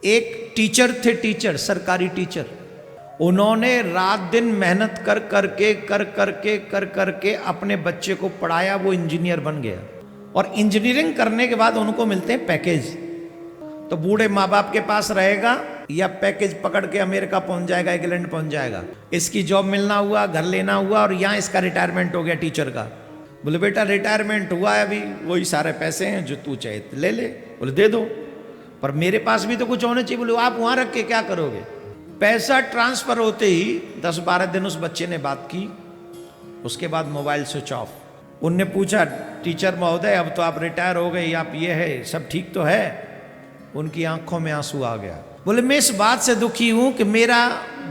एक टीचर थे, टीचर, सरकारी टीचर। उन्होंने रात दिन मेहनत कर करके अपने बच्चे को पढ़ाया, वो इंजीनियर बन गया। और इंजीनियरिंग करने के बाद उनको मिलते हैं पैकेज। तो बूढ़े माँ बाप के पास रहेगा या पैकेज पकड़ के अमेरिका पहुंच जाएगा, इंग्लैंड पहुंच जाएगा। इसकी जॉब मिलना हुआ, घर लेना हुआ, और यहाँ इसका रिटायरमेंट हो गया टीचर का। बोले बेटा रिटायरमेंट हुआ है, अभी वही सारे पैसे हैं जो तू चाहे ले ले। बोले दे दो, पर मेरे पास भी तो कुछ होना चाहिए। बोले आप वहां रख के क्या करोगे? पैसा ट्रांसफर होते ही 10-12 दिन उस बच्चे ने बात की, उसके बाद मोबाइल स्विच ऑफ। उनने पूछा टीचर महोदय अब तो आप रिटायर हो गए, आप ये है सब ठीक तो है? उनकी आंखों में आंसू आ गया। बोले मैं इस बात से दुखी हूं कि मेरा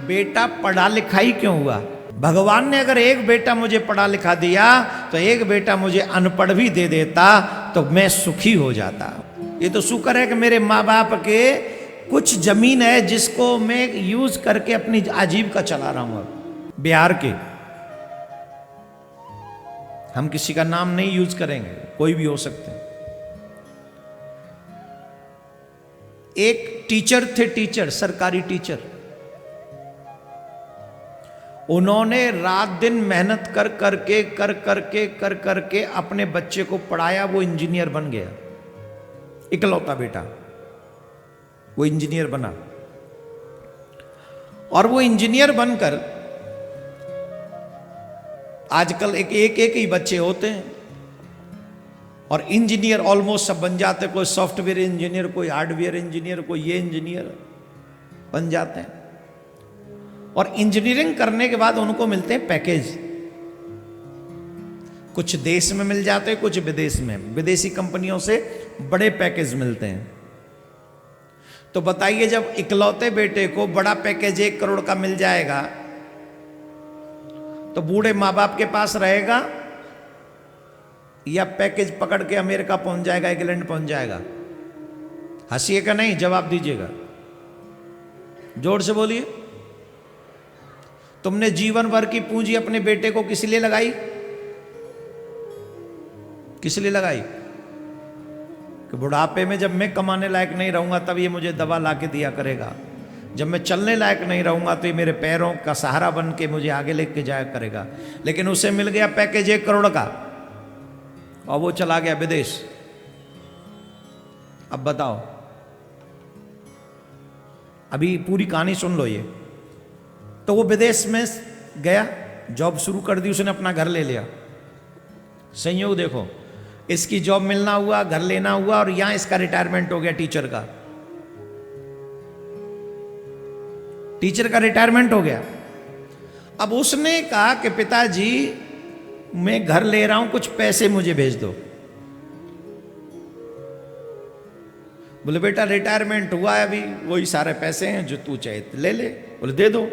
बेटा पढ़ा लिखा ही क्यों हुआ। भगवान ने अगर एक बेटा मुझे पढ़ा लिखा दिया तो एक बेटा मुझे अनपढ़ भी दे देता तो मैं सुखी हो जाता। ये तो शुक्र है कि मेरे माँ बाप के कुछ जमीन है जिसको मैं यूज करके अपनी आजीविका चला रहा हूं। बिहार के, हम किसी का नाम नहीं यूज करेंगे, कोई भी हो सकते हैं। एक टीचर थे, टीचर, सरकारी टीचर। उन्होंने रात दिन मेहनत कर करके अपने बच्चे को पढ़ाया, वो इंजीनियर बन गया। इकलौता बेटा वो इंजीनियर बना। और वो इंजीनियर बनकर, आजकल एक ही बच्चे होते हैं और इंजीनियर ऑलमोस्ट सब बन जाते हैं। कोई सॉफ्टवेयर इंजीनियर, कोई हार्डवेयर इंजीनियर, कोई ये इंजीनियर बन जाते हैं। और इंजीनियरिंग करने के बाद उनको मिलते हैं पैकेज। कुछ देश में मिल जाते हैं, कुछ विदेश में, विदेशी कंपनियों से बड़े पैकेज मिलते हैं। तो बताइए जब इकलौते बेटे को बड़ा पैकेज 1 करोड़ का मिल जाएगा तो बूढ़े माँ बाप के पास रहेगा या पैकेज पकड़ के अमेरिका पहुंच जाएगा, इंग्लैंड पहुंच जाएगा? हंसिएगा नहीं, जवाब दीजिएगा, जोर से बोलिए। तुमने जीवन भर की पूंजी अपने बेटे को किस लिए लगाई? किस लिए लगाई? कि बुढ़ापे में जब मैं कमाने लायक नहीं रहूंगा तब ये मुझे दवा ला के दिया करेगा, जब मैं चलने लायक नहीं रहूंगा तो ये मेरे पैरों का सहारा बन के मुझे आगे लेके जाया करेगा। लेकिन उसे मिल गया पैकेज 1 करोड़ का और वो चला गया विदेश। अब बताओ, अभी पूरी कहानी सुन लो ये। तो वो विदेश में गया, जॉब शुरू कर दी, उसने अपना घर ले लिया। संयोग देखो, इसकी जॉब मिलना हुआ, घर लेना हुआ, और यहां इसका रिटायरमेंट हो गया टीचर का। टीचर का रिटायरमेंट हो गया। अब उसने कहा कि पिताजी मैं घर ले रहा हूं, कुछ पैसे मुझे भेज दो। बोले बेटा रिटायरमेंट हुआ है, अभी वही सारे पैसे हैं जो तू चाहे ले ले। बोले दे दो,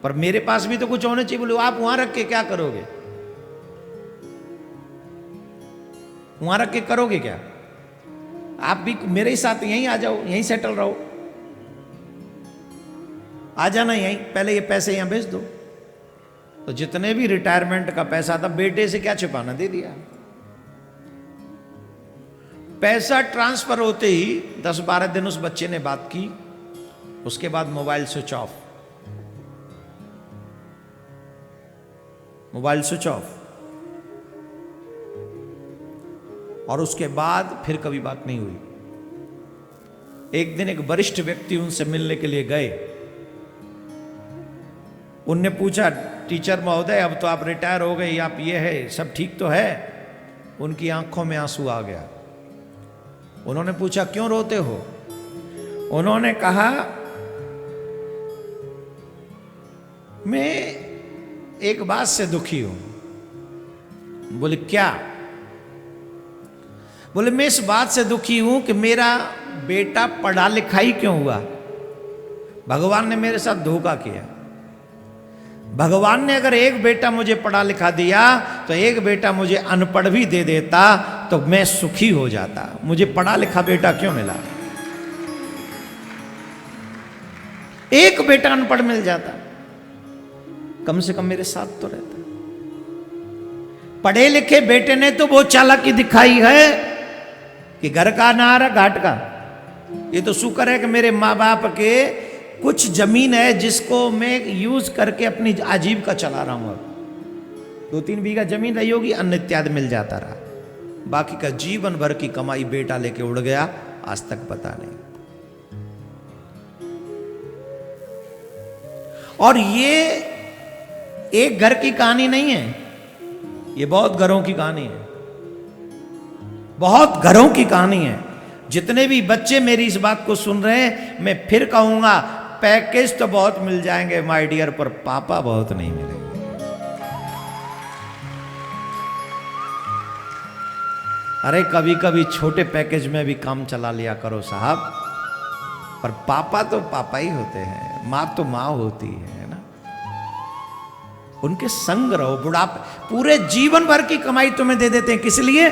पर मेरे पास भी तो कुछ होना चाहिए। बोले आप वहां रख के क्या करोगे? वहां रख के करोगे क्या? आप भी मेरे साथ यहीं आ जाओ, यहीं सेटल रहो, आ जाना यहीं, पहले ये पैसे यहां भेज दो। तो जितने भी रिटायरमेंट का पैसा था बेटे से क्या छिपाना, दे दिया। पैसा ट्रांसफर होते ही 10-12 दिन उस बच्चे ने बात की, उसके बाद mobile switch off. Mobile switch off. और उसके बाद फिर कभी बात नहीं हुई। एक दिन एक वरिष्ठ व्यक्ति उनसे मिलने के लिए गए। उनने पूछा टीचर महोदय अब तो आप रिटायर हो गए, आप ये है सब ठीक तो है? उनकी आंखों में आंसू आ गया। उन्होंने पूछा क्यों रोते हो? उन्होंने कहा मैं एक बात से दुखी हूं। बोले क्या? बोले मैं इस बात से दुखी हूं कि मेरा बेटा पढ़ा लिखा ही क्यों हुआ। भगवान ने मेरे साथ धोखा किया। भगवान ने अगर एक बेटा मुझे पढ़ा लिखा दिया तो एक बेटा मुझे अनपढ़ भी दे देता तो मैं सुखी हो जाता। मुझे पढ़ा लिखा बेटा क्यों मिला? एक बेटा अनपढ़ मिल जाता, कम से कम मेरे साथ तो रहता। पढ़े लिखे बेटे ने तो वो चालाकी दिखाई है कि घर का अनार घाट का। ये तो शुक्र है कि मेरे माँ बाप के कुछ जमीन है जिसको मैं यूज करके अपनी आजीविका चला रहा हूं। अब 2-3 बीघा जमीन रही होगी, अन्न इत्यादि मिल जाता रहा। बाकी का जीवन भर की कमाई बेटा लेके उड़ गया, आज तक पता नहीं। और ये एक घर की कहानी नहीं है, ये बहुत घरों की कहानी है, बहुत घरों की कहानी है। जितने भी बच्चे मेरी इस बात को सुन रहे हैं, मैं फिर कहूंगा, पैकेज तो बहुत मिल जाएंगे माय डियर, पर पापा बहुत नहीं मिलेंगे। अरे कभी कभी छोटे पैकेज में भी काम चला लिया करो साहब, पर पापा तो पापा ही होते हैं, माँ तो माँ होती है ना। उनके संग रहो। बुढ़ापे पूरे जीवन भर की कमाई तुम्हें दे देते हैं, किस लिए?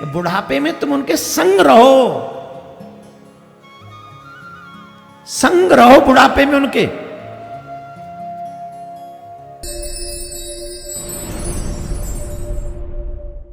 बुढ़ापे में तुम उनके संग रहो, संग रहो बुढ़ापे में उनके।